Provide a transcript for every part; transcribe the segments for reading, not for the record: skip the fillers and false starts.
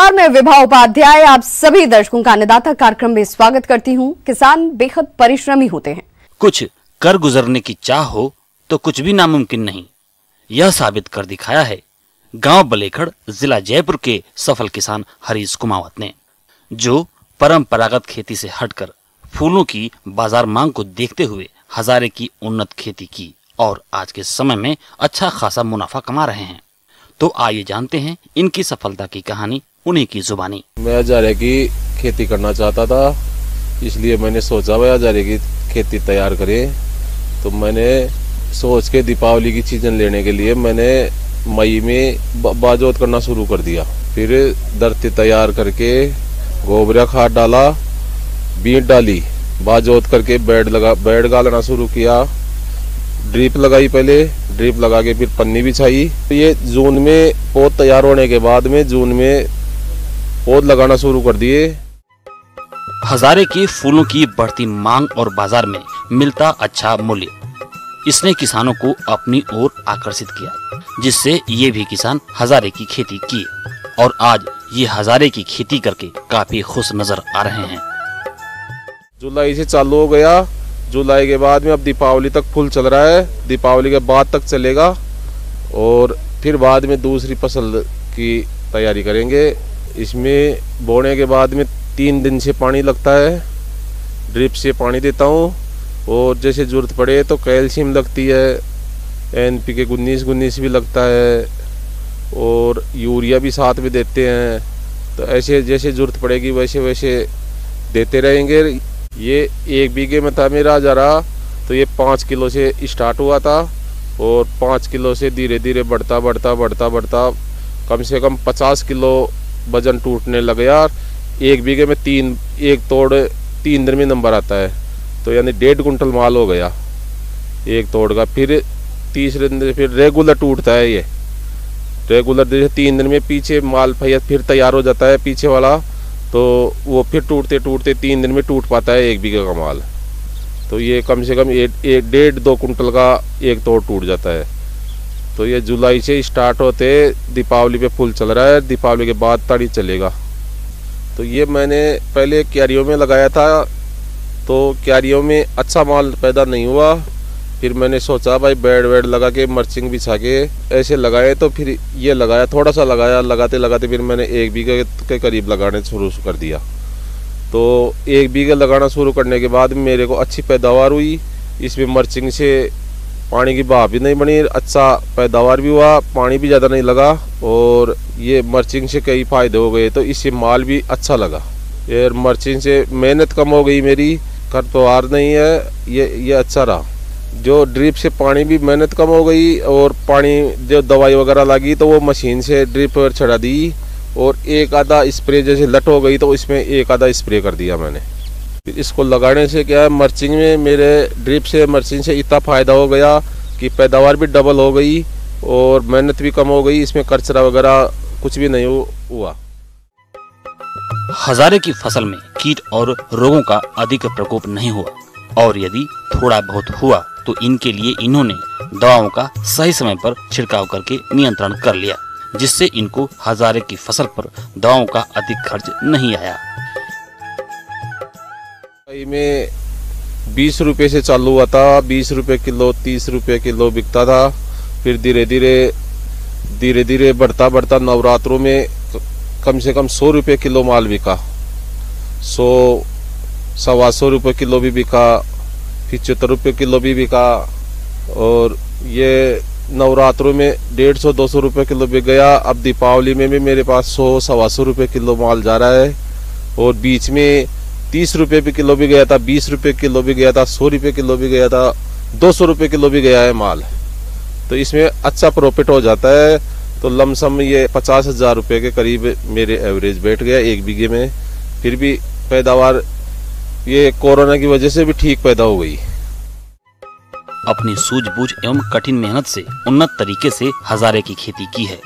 नमस्कार, मैं विभा उपाध्याय आप सभी दर्शकों का अन्नदाता कार्यक्रम में स्वागत करती हूं। किसान बेहद परिश्रमी होते हैं। कुछ कर गुजरने की चाह हो तो कुछ भी नामुमकिन नहीं, यह साबित कर दिखाया है गांव बलेखड़ जिला जयपुर के सफल किसान हरीश कुमावत ने, जो परंपरागत खेती से हटकर फूलों की बाजार मांग को देखते हुए हजारे की उन्नत खेती की और आज के समय में अच्छा खासा मुनाफा कमा रहे हैं। तो आइए जानते हैं इनकी सफलता की कहानी उन्हीं की जुबानी। मैं हजारे की खेती करना चाहता था, इसलिए मैंने सोचा भाई हजारे की खेती तैयार करें। तो मैंने सोच के दीपावली की सीजन लेने के लिए मैंने मई में बाजोत करना शुरू कर दिया। फिर धरती तैयार करके गोबरा खाद डाला, बीज डाली, बाजोत करके बेड गालना शुरू किया। ड्रिप लगाई, पहले ड्रिप लगा के फिर पन्नी बिछाई। तो ये जून में पौध तैयार होने के बाद में जून में पौध लगाना शुरू कर दिए। हजारे के फूलों की बढ़ती मांग और बाजार में मिलता अच्छा मूल्य, इसने किसानों को अपनी ओर आकर्षित किया, जिससे ये भी किसान हजारे की खेती किए और आज ये हजारे की खेती करके काफी खुश नजर आ रहे हैं। जुलाई से चालू हो गया, जुलाई के बाद में अब दीपावली तक फुल चल रहा है, दीपावली के बाद तक चलेगा और फिर बाद में दूसरी फसल की तैयारी करेंगे। इसमें बोने के बाद में 3 दिन से पानी लगता है, ड्रिप से पानी देता हूँ और जैसे जरूरत पड़े तो कैल्शियम लगती है, NPK 19 भी लगता है और यूरिया भी साथ में देते हैं। तो ऐसे जैसे जरूरत पड़ेगी वैसे वैसे देते रहेंगे। ये 1 बीघे में था मेरा हजारा, तो ये 5 किलो से स्टार्ट हुआ था और 5 किलो से धीरे धीरे बढ़ता कम से कम 50 किलो वजन टूटने लगे यार। 1 बीघे में 3 दिन में नंबर आता है, तो यानी 1.5 कुंटल माल हो गया एक तोड़ का। फिर तीसरे दिन फिर रेगुलर टूटता है, ये रेगुलर जैसे 3 दिन में पीछे माल फिर तैयार हो जाता है पीछे वाला, तो वो फिर टूटते 3 दिन में टूट पाता है 1 बीघे का माल। तो ये कम से कम 1.5-2 कुंटल का एक तोड़ टूट जाता है। तो ये जुलाई से स्टार्ट होते दीपावली पे फुल चल रहा है, दीपावली के बाद ताड़ी चलेगा। तो ये मैंने पहले क्यारियों में लगाया था, तो क्यारियों में अच्छा माल पैदा नहीं हुआ। फिर मैंने सोचा भाई बेड लगा के मर्चिंग बिछा के ऐसे लगाए, तो फिर ये लगाया, थोड़ा सा लगाया, लगाते फिर मैंने 1 बीघे के करीब लगाने शुरू कर दिया। तो 1 बीघे लगाना शुरू करने के बाद मेरे को अच्छी पैदावार हुई। इसमें मर्चिंग से पानी की बहाव भी नहीं बनी, अच्छा पैदावार भी हुआ, पानी भी ज़्यादा नहीं लगा और ये मर्चिंग से कई फायदे हो गए। तो इससे माल भी अच्छा लगा। ये मर्चिंग से मेहनत कम हो गई मेरी, खरपतवार नहीं है, ये अच्छा रहा। जो ड्रिप से पानी भी मेहनत कम हो गई और पानी जो दवाई वगैरह लगी तो वो मशीन से ड्रिप पर चढ़ा दी और एक आधा स्प्रे जैसे लट हो गई तो इसमें एक आधा स्प्रे कर दिया मैंने। फिर इसको लगाने से क्या है, मर्चिंग में मेरे ड्रिप से मर्चिंग से इतना फ़ायदा हो गया कि पैदावार भी डबल हो गई और मेहनत भी कम हो गई, इसमें कचरा वगैरह कुछ भी नहीं हुआ। हजारे की फसल में कीट और रोगों का अधिक प्रकोप नहीं हुआ और यदि थोड़ा बहुत हुआ तो इनके लिए इन्होंने दवाओं का सही समय पर छिड़काव करके नियंत्रण कर लिया, जिससे इनको हजारे की फसल पर दवाओं का अधिक खर्च नहीं आया। में 20 रुपए से चालू हुआ था, 20 रुपए किलो, 30 रुपए किलो बिकता था। फिर धीरे धीरे बढ़ता नवरात्रों में कम से कम 100 रुपए किलो माल बिका, 100-125 रुपए किलो भी बिका, 75 रुपए किलो भी बिका और ये नवरात्रों में 150-200 रुपए किलो बिक गया। अब दीपावली में भी मेरे पास 100-125 रुपए किलो माल जा रहा है और बीच में 30 रुपए भी किलो भी गया था, 20 रुपए किलो भी गया था, 100 रुपए किलो भी गया था, 200 रुपए किलो भी गया है माल। तो इसमें अच्छा प्रॉफिट हो जाता है। तो लमसम ये 50,000 रुपए के करीब मेरे एवरेज बैठ गया 1 बीघे में। फिर भी पैदावार ये कोरोना की वजह से भी ठीक पैदा हो गई। अपनी सूझबूझ एवं कठिन मेहनत से उन्नत तरीके से हजारे की खेती की है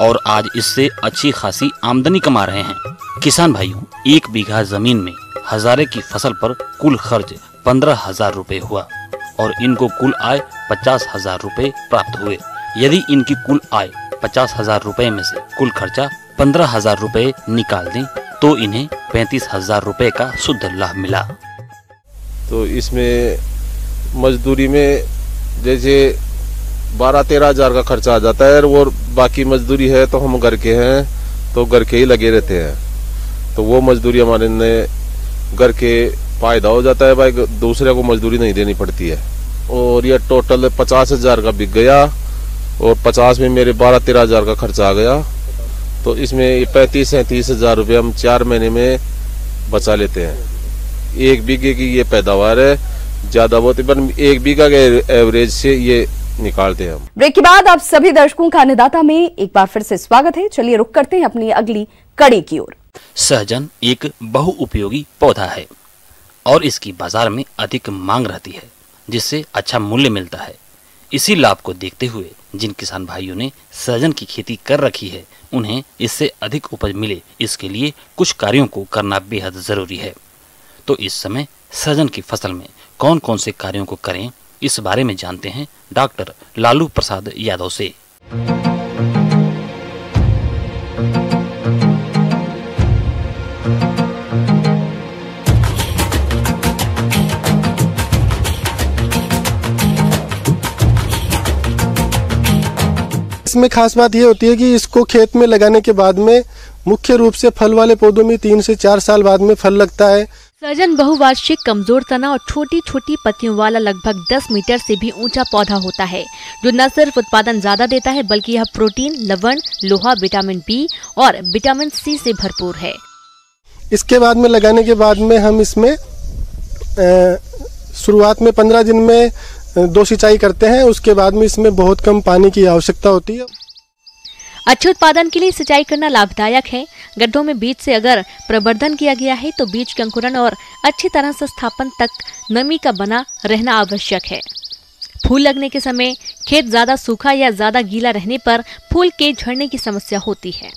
और आज इससे अच्छी खासी आमदनी कमा रहे हैं। किसान भाइयों, 1 बीघा जमीन में हजारे की फसल पर कुल खर्च 15,000 रुपए हुआ और इनको कुल आय 50,000 रुपए प्राप्त हुए। यदि इनकी कुल आय 50,000 रुपए में से कुल खर्चा 15,000 रुपए निकाल दें तो इन्हें 35,000 रुपए का शुद्ध लाभ मिला। तो इसमें मजदूरी में जैसे 12-13 हजार का खर्चा आ जाता है और बाकी मजदूरी है तो हम घर के हैं तो घर के ही लगे रहते हैं, तो वो मजदूरी हमारे ने घर के फायदा हो जाता है भाई, दूसरे को मजदूरी नहीं देनी पड़ती है। और ये टोटल 50,000 का बिक गया और 50 में मेरे 12-13 हजार का खर्चा आ गया, तो इसमें 35-37 हजार रुपये हम 4 महीने में बचा लेते हैं। 1 बीघे की ये पैदावार है, ज्यादा बहुत पर 1 बीघा के एवरेज से ये निकालते हैं हम। ब्रेक के बाद आप सभी दर्शकों का अन्नदाता में एक बार फिर से स्वागत है। चलिए रुक करते हैं अपनी अगली कड़ी की ओर। सहजन एक बहुउपयोगी पौधा है और इसकी बाजार में अधिक मांग रहती है, जिससे अच्छा मूल्य मिलता है। इसी लाभ को देखते हुए जिन किसान भाइयों ने सहजन की खेती कर रखी है, उन्हें इससे अधिक उपज मिले, इसके लिए कुछ कार्यों को करना बेहद जरूरी है। तो इस समय सहजन की फसल में कौन कौन से कार्यों को करें, इस बारे में जानते हैं डॉक्टर लालू प्रसाद यादव से। इसमें खास बात ये होती है कि इसको खेत में लगाने के बाद में मुख्य रूप से फल वाले पौधों में 3 से 4 साल बाद में फल लगता है। सहजन बहुवार्षिक कमजोर तना और छोटी छोटी पत्तियों वाला लगभग 10 मीटर से भी ऊंचा पौधा होता है, जो न सिर्फ उत्पादन ज्यादा देता है बल्कि यह प्रोटीन, लवण, लोहा, विटामिन बी और विटामिन सी से भरपूर है। इसके बाद में लगाने के बाद में हम इसमें शुरुआत में 15 दिन में 2 सिंचाई करते हैं। उसके बाद में इसमें बहुत कम पानी की आवश्यकता होती है। अच्छे उत्पादन के लिए सिंचाई करना लाभदायक है। गड्ढों में बीज से अगर प्रवर्धन किया गया है तो बीज के अंकुरण और अच्छी तरह से स्थापन तक नमी का बना रहना आवश्यक है। फूल लगने के समय खेत ज्यादा सूखा या ज्यादा गीला रहने पर फूल के झड़ने की समस्या होती है।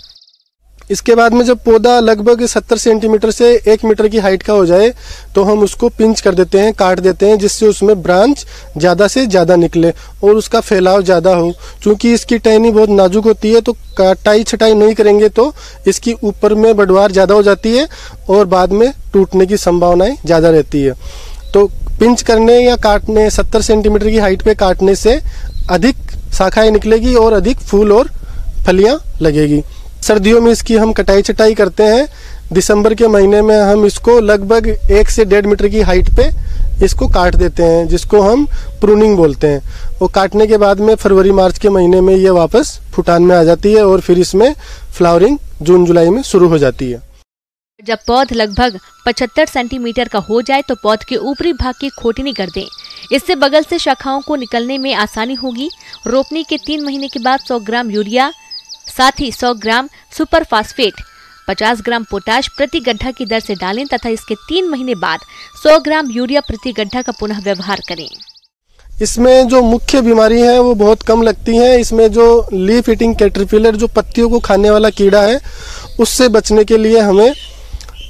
इसके बाद में जब पौधा लगभग 70 सेंटीमीटर से 1 मीटर की हाइट का हो जाए तो हम उसको पिंच कर देते हैं, काट देते हैं, जिससे उसमें ब्रांच ज़्यादा से ज़्यादा निकले और उसका फैलाव ज़्यादा हो। क्योंकि इसकी टहनी बहुत नाजुक होती है, तो काटाई छटाई नहीं करेंगे तो इसकी ऊपर में बढ़वार ज़्यादा हो जाती है और बाद में टूटने की संभावनाएँ ज़्यादा रहती है। तो पिंच करने या काटने 70 सेंटीमीटर की हाइट पे काटने से अधिक शाखाएँ निकलेगी और अधिक फूल और फलियाँ लगेगी। सर्दियों में इसकी हम कटाई छटाई करते हैं। दिसंबर के महीने में हम इसको लगभग 1 से 1.5 मीटर की हाइट पे इसको काट देते हैं, जिसको हम प्रूनिंग बोलते हैं। और काटने के बाद में फरवरी मार्च के महीने में ये वापस फुटान में आ जाती है और फिर इसमें फ्लावरिंग जून जुलाई में शुरू हो जाती है। जब पौध लगभग 75 सेंटीमीटर का हो जाए तो पौध के ऊपरी भाग की खोटनी कर दें। इससे बगल से शाखाओं को निकलने में आसानी होगी। रोपनी के 3 महीने के बाद 100 ग्राम यूरिया, साथ ही 100 ग्राम सुपर फास्फेट, 50 ग्राम पोटाश प्रति गड्ढा की दर से डालें तथा इसके 3 महीने बाद 100 ग्राम यूरिया प्रति गड्ढा का पुनः व्यवहार करें। इसमें जो मुख्य बीमारी है वो बहुत कम लगती है। इसमें जो लीफ ईटिंग कैटरपिलर, जो पत्तियों को खाने वाला कीड़ा है, उससे बचने के लिए हमें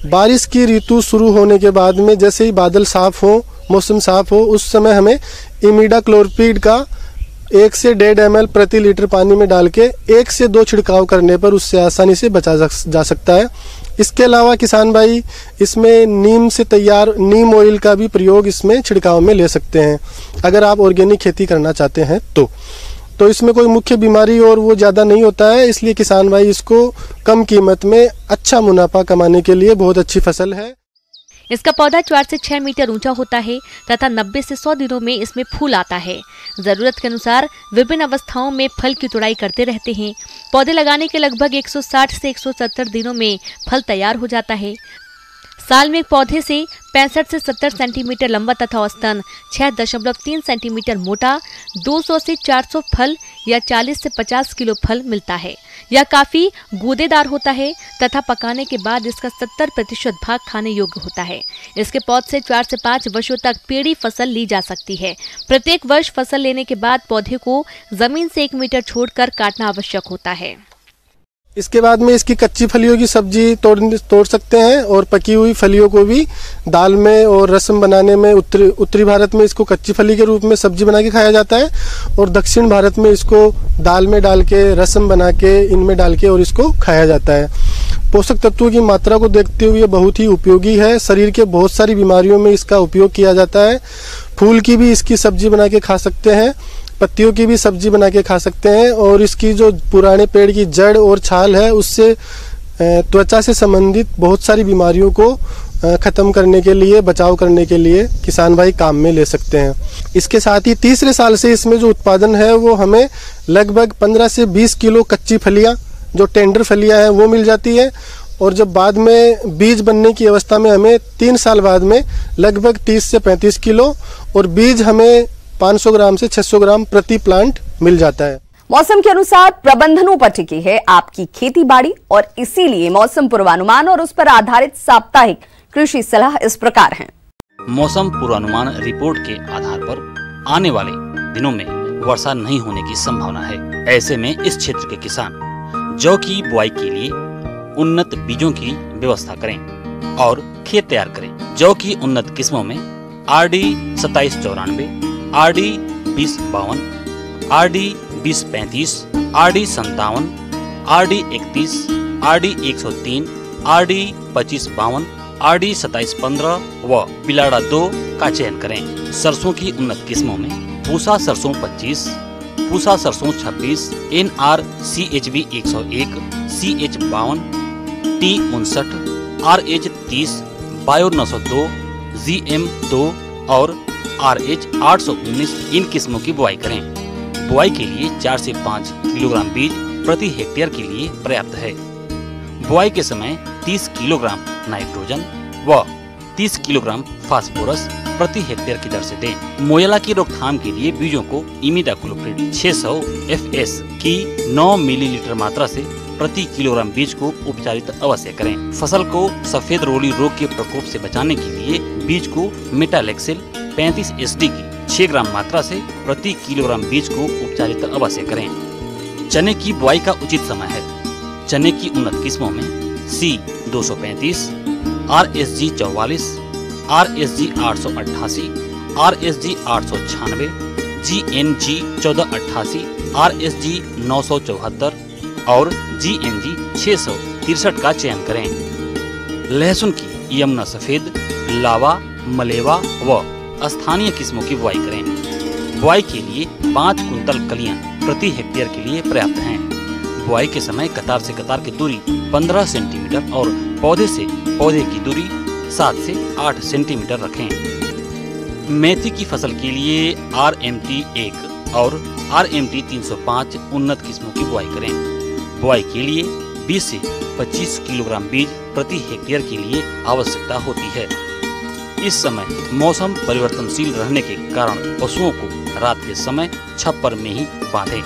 बारिश की ऋतु शुरू होने के बाद में जैसे ही बादल साफ हो, मौसम साफ हो, उस समय हमें इमिडाक्लोपीड का 1 से 1.5 ml प्रति लीटर पानी में डाल के 1 से 2 छिड़काव करने पर उससे आसानी से बचा जा सकता है। इसके अलावा किसान भाई इसमें नीम से तैयार नीम ऑयल का भी प्रयोग इसमें छिड़काव में ले सकते हैं, अगर आप ऑर्गेनिक खेती करना चाहते हैं तो इसमें कोई मुख्य बीमारी और वो ज़्यादा नहीं होता है। इसलिए किसान भाई इसको कम कीमत में अच्छा मुनाफा कमाने के लिए बहुत अच्छी फसल है। इसका पौधा 4 से 6 मीटर ऊंचा होता है तथा 90 से 100 दिनों में इसमें फूल आता है। जरूरत के अनुसार विभिन्न अवस्थाओं में फल की तुड़ाई करते रहते हैं। पौधे लगाने के लगभग 160 से 170 दिनों में फल तैयार हो जाता है। साल में एक पौधे से 65 से 70 सेंटीमीटर लंबा तथा औसतन 6.3 सेंटीमीटर मोटा 200 से 400 फल या 40 से 50 किलो फल मिलता है। यह काफी गूदेदार होता है तथा पकाने के बाद इसका 70% भाग खाने योग्य होता है। इसके पौध से 4 से 5 वर्षों तक पेड़ी फसल ली जा सकती है। प्रत्येक वर्ष फसल लेने के बाद पौधे को जमीन से 1 मीटर छोड़कर काटना आवश्यक होता है। इसके बाद में इसकी कच्ची फलियों की सब्जी तोड़ सकते हैं और पकी हुई फलियों को भी दाल में और रसम बनाने में उत्तरी भारत में इसको कच्ची फली के रूप में सब्जी बना के खाया जाता है और दक्षिण भारत में इसको दाल में डाल के रसम बना के इनमें डाल के और इसको खाया जाता है। पोषक तत्वों की मात्रा को देखते हुए बहुत ही उपयोगी है। शरीर के बहुत सारी बीमारियों में इसका उपयोग किया जाता है। फूल की भी इसकी सब्जी बना के खा सकते हैं, पत्तियों की भी सब्जी बना के खा सकते हैं और इसकी जो पुराने पेड़ की जड़ और छाल है उससे त्वचा से संबंधित बहुत सारी बीमारियों को खत्म करने के लिए, बचाव करने के लिए किसान भाई काम में ले सकते हैं। इसके साथ ही तीसरे साल से इसमें जो उत्पादन है वो हमें लगभग 15 से 20 किलो कच्ची फलियां, जो टेंडर फलियां हैं, वो मिल जाती है और जब बाद में बीज बनने की अवस्था में हमें 3 साल बाद में लगभग 30 से 35 किलो और बीज हमें 500 ग्राम से 600 ग्राम प्रति प्लांट मिल जाता है। मौसम के अनुसार प्रबंधनों पर टिकी है आपकी खेती बाड़ी और इसीलिए मौसम पूर्वानुमान और उस पर आधारित साप्ताहिक कृषि सलाह इस प्रकार है। मौसम पूर्वानुमान रिपोर्ट के आधार पर आने वाले दिनों में वर्षा नहीं होने की संभावना है। ऐसे में इस क्षेत्र के किसान जौ की बुआई के लिए उन्नत बीजों की व्यवस्था करें और खेत तैयार करें। जौ की उन्नत किस्मों में RD 2794, RD 2052, RD 2035, RD 57, RD 31, RD 103, RD 2552, RD 2715 व पिलाड़ा 2 का चयन करें। सरसों की उन्नत किस्मों में पूसा सरसों 25, पूसा सरसों 26, NR CHB 101, CH 52, T 59, RH 30, bio 902, GM 2 और RH 819 इन किस्मों की बुआई करें। बुआई के लिए 4 से 5 किलोग्राम बीज प्रति हेक्टेयर के लिए पर्याप्त है। बुआई के समय 30 किलोग्राम नाइट्रोजन व 30 किलोग्राम फास्फोरस प्रति हेक्टेयर की दर से दें। मोयला की रोकथाम के लिए बीजों को इमिडाक्लोप्रिड 600 FS की 9 मिलीलीटर मात्रा से प्रति किलोग्राम बीज को उपचारित अवश्य करें। फसल को सफेद रोली रोग के प्रकोप से बचाने के लिए बीज को मेटालेक्सिल 35 SD की 6 ग्राम मात्रा से प्रति किलोग्राम बीज को उपचारित अवश्य करें। चने की बुआई का उचित समय है। चने की उन्नत किस्मों में C 235, RSG 44, RSG 888, RSG 896, GNG 1488, RSG 974 और GNG 663 का चयन करें। लहसुन की यमुना सफेद, लावा, मलेवा व स्थानीय किस्मों की बुआई करें। बुआई के लिए 5 कुंतल कलियां प्रति हेक्टेयर के लिए पर्याप्त हैं। बुआई के समय कतार से कतार की दूरी 15 सेंटीमीटर और पौधे से पौधे की दूरी 7 से 8 सेंटीमीटर रखें। मेथी की फसल के लिए RMT 1 और RMT 305 उन्नत किस्मों की बुआई करें। बुआई के लिए 20 से 25 किलोग्राम बीज प्रति हेक्टेयर के लिए आवश्यकता होती है। इस समय मौसम परिवर्तनशील रहने के कारण पशुओं को रात के समय छप्पर में ही बांधें।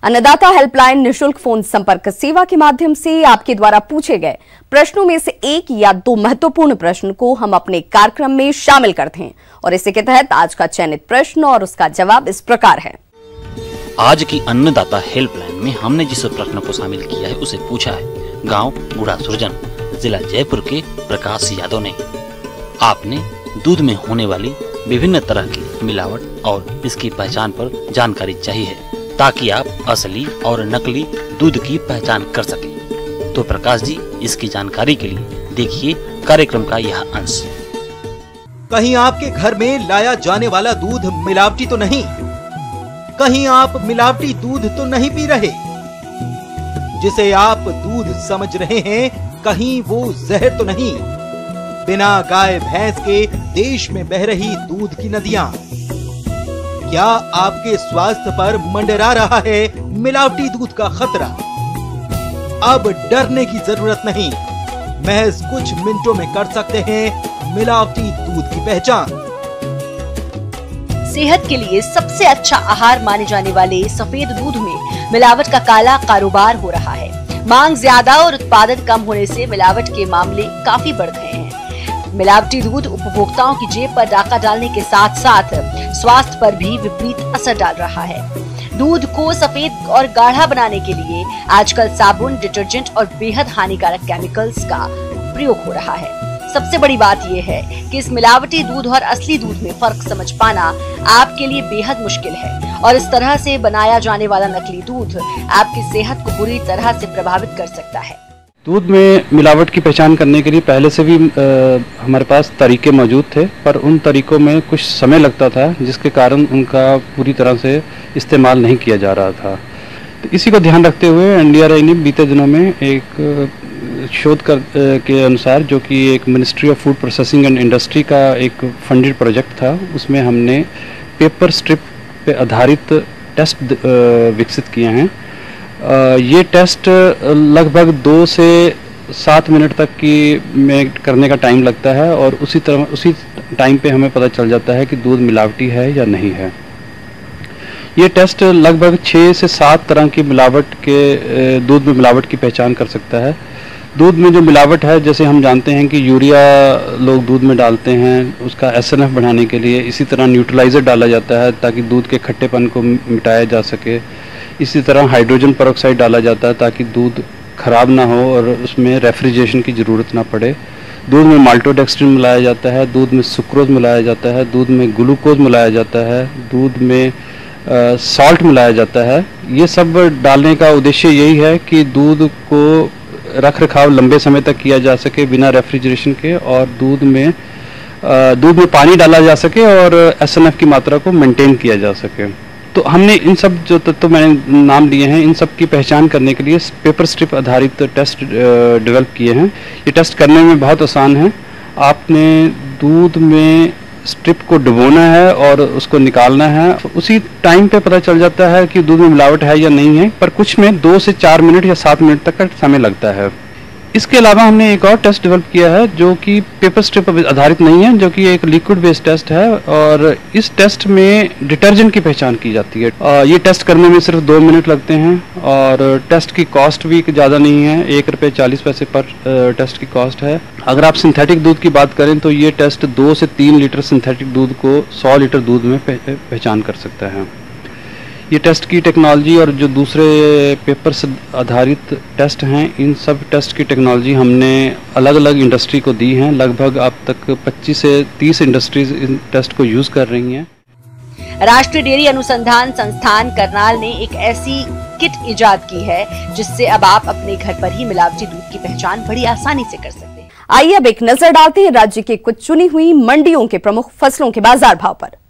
अन्नदाता हेल्पलाइन निशुल्क फोन संपर्क सेवा के माध्यम से आपके द्वारा पूछे गए प्रश्नों में से 1 या 2 महत्वपूर्ण प्रश्न को हम अपने कार्यक्रम में शामिल करते हैं और इसी के तहत आज का चयनित प्रश्न और उसका जवाब इस प्रकार है। आज की अन्नदाता हेल्पलाइन में हमने जिस प्रश्न को शामिल किया है उसे पूछा है गांव बूढ़ा सुरजन, जिला जयपुर के प्रकाश यादव ने। आपने दूध में होने वाली विभिन्न तरह की मिलावट और इसकी पहचान पर जानकारी चाहिए है ताकि आप असली और नकली दूध की पहचान कर सकें। तो प्रकाश जी, इसकी जानकारी के लिए देखिए कार्यक्रम का यह अंश। कहीं आपके घर में लाया जाने वाला दूध मिलावटी तो नहीं? कहीं आप मिलावटी दूध तो नहीं पी रहे? जिसे आप दूध समझ रहे हैं, कहीं वो जहर तो नहीं? बिना गाय भैंस के देश में बह रही दूध की नदियां, क्या आपके स्वास्थ्य पर मंडरा रहा है मिलावटी दूध का खतरा? अब डरने की जरूरत नहीं, महज कुछ मिनटों में कर सकते हैं मिलावटी दूध की पहचान। सेहत के लिए सबसे अच्छा आहार माने जाने वाले सफेद दूध में मिलावट का काला कारोबार हो रहा है। मांग ज्यादा और उत्पादन कम होने से मिलावट के मामले काफी बढ़ गए हैं। मिलावटी दूध उपभोक्ताओं की जेब पर डाका डालने के साथ साथ स्वास्थ्य पर भी विपरीत असर डाल रहा है। दूध को सफेद और गाढ़ा बनाने के लिए आजकल साबुन, डिटर्जेंट और बेहद हानिकारक केमिकल्स का प्रयोग हो रहा है। सबसे बड़ी बात यह है कि इस मिलावटी दूध और असली दूध में फर्क समझ पाना आपके लिए बेहद मुश्किल है और इस तरह से बनाया जाने वाला नकली दूध आपकी सेहत को बुरी तरह से प्रभावित कर सकता है। दूध में मिलावट की पहचान करने के लिए पहले से भी हमारे पास तरीके मौजूद थे, पर उन तरीकों में कुछ समय लगता था जिसके कारण उनका पूरी तरह से इस्तेमाल नहीं किया जा रहा था। तो इसी को ध्यान रखते हुए NDRI ने बीते दिनों में एक शोध के अनुसार, जो कि एक ministry of food processing and industry का एक फंडेड प्रोजेक्ट था, उसमें हमने पेपर स्ट्रिप पे आधारित टेस्ट विकसित किए हैं। ये टेस्ट लगभग 2 से 7 मिनट तक की में करने का टाइम लगता है और उसी टाइम पे हमें पता चल जाता है कि दूध मिलावटी है या नहीं है। ये टेस्ट लगभग 6 से 7 तरह की मिलावट के दूध में मिलावट की पहचान कर सकता है। दूध में जो मिलावट है, जैसे हम जानते हैं कि यूरिया लोग दूध में डालते हैं उसका SNF बढ़ाने के लिए, इसी तरह न्यूट्रलाइज़र डाला जाता है ताकि दूध के खट्टेपन को मिटाया जा सके। इसी तरह हाइड्रोजन पेरोक्साइड डाला जाता है ताकि दूध खराब ना हो और उसमें रेफ्रिजरेशन की ज़रूरत ना पड़े। दूध में माल्टोडेक्स्ट्रिन मिलाया जाता है, दूध में सुक्रोज मिलाया जाता है, दूध में ग्लूकोज मिलाया जाता है, दूध में सॉल्ट मिलाया जाता है। ये सब डालने का उद्देश्य यही है कि दूध को रख रखाव लंबे समय तक किया जा सके बिना रेफ्रिजरेशन के, और दूध में पानी डाला जा सके और SNF की मात्रा को मेंटेन किया जा सके। तो हमने इन सब जो तत्व मैंने नाम लिए हैं, इन सब की पहचान करने के लिए पेपर स्ट्रिप आधारित टेस्ट डेवलप किए हैं। ये टेस्ट करने में बहुत आसान है। आपने दूध में स्ट्रिप को डुबोना है और उसको निकालना है। उसी टाइम पे पता चल जाता है कि दूध में मिलावट है या नहीं है, पर कुछ में 2 से 4 मिनट या 7 मिनट तक का समय लगता है। इसके अलावा हमने एक और टेस्ट डेवलप किया है जो कि पेपर स्ट्रिप आधारित नहीं है, जो कि एक लिक्विड बेस्ड टेस्ट है, और इस टेस्ट में डिटर्जेंट की पहचान की जाती है। ये टेस्ट करने में सिर्फ 2 मिनट लगते हैं और टेस्ट की कॉस्ट भी ज़्यादा नहीं है, ₹1.40 पर टेस्ट की कॉस्ट है। अगर आप सिंथेटिक दूध की बात करें तो ये टेस्ट 2 से 3 लीटर सिंथेटिक दूध को 100 लीटर दूध में पहचान कर सकता है। ये टेस्ट की टेक्नोलॉजी और जो दूसरे पेपर से आधारित टेस्ट हैं, इन सब टेस्ट की टेक्नोलॉजी हमने अलग अलग इंडस्ट्री को दी हैं। लगभग अब तक 25 से 30 इंडस्ट्रीज इन टेस्ट को यूज कर रही हैं। राष्ट्रीय डेयरी अनुसंधान संस्थान करनाल ने एक ऐसी किट इजाद की है जिससे अब आप अपने घर पर ही मिलावटी दूध की पहचान बड़ी आसानी से कर सकते हैं। आइए अब एक नजर डालते हैं राज्य के कुछ चुनी हुई मंडियों के प्रमुख फसलों के बाजार भाव पर।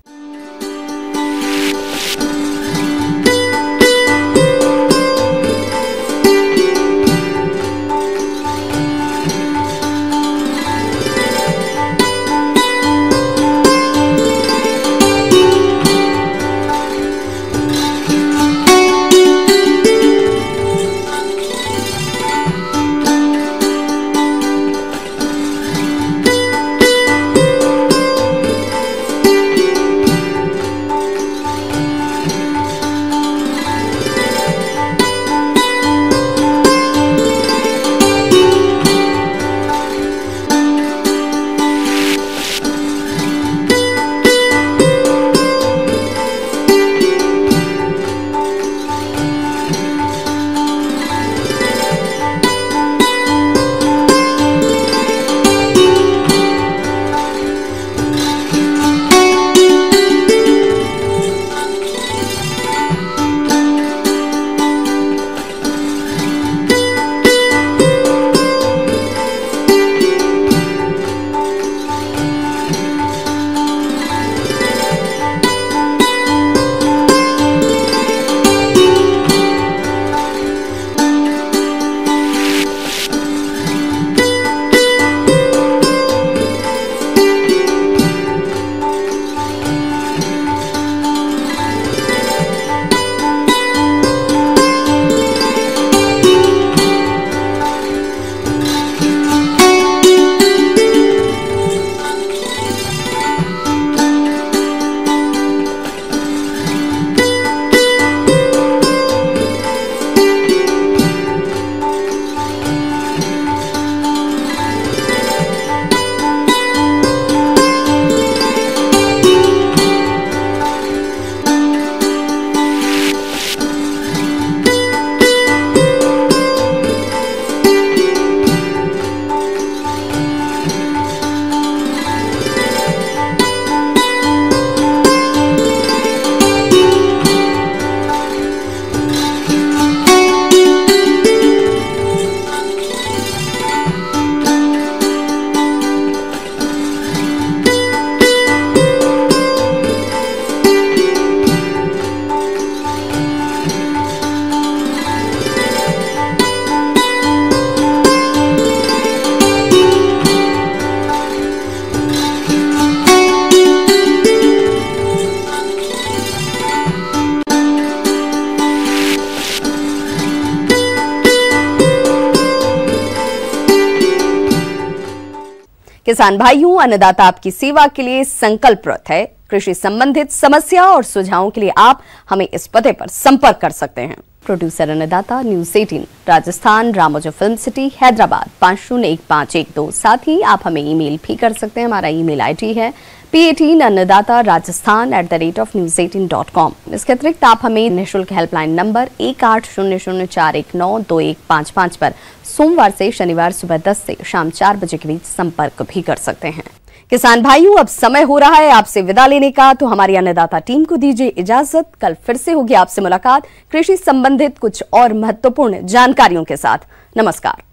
किसान भाइयों, अन्नदाता आपकी सेवा के लिए संकल्परत है। कृषि संबंधित समस्या और सुझावों के लिए आप हमें इस पते पर संपर्क कर सकते हैं। प्रोड्यूसर अन्नदाता, news 18 Rajasthan, Ramoji film city, Hyderabad 501512। साथ ही आप हमें ईमेल भी कर सकते हैं। हमारा ईमेल आईडी है p18annadatarajasthan@news18.com। इसके अतिरिक्त आप हमें निःशुल्क हेल्पलाइन नंबर 180041912555 पर सोमवार से शनिवार सुबह 10 से शाम 4 बजे के बीच संपर्क भी कर सकते हैं। किसान भाइयों, अब समय हो रहा है आपसे विदा लेने का, तो हमारी अन्नदाता टीम को दीजिए इजाजत। कल फिर से होगी आपसे मुलाकात कृषि संबंधित कुछ और महत्वपूर्ण जानकारियों के साथ। नमस्कार।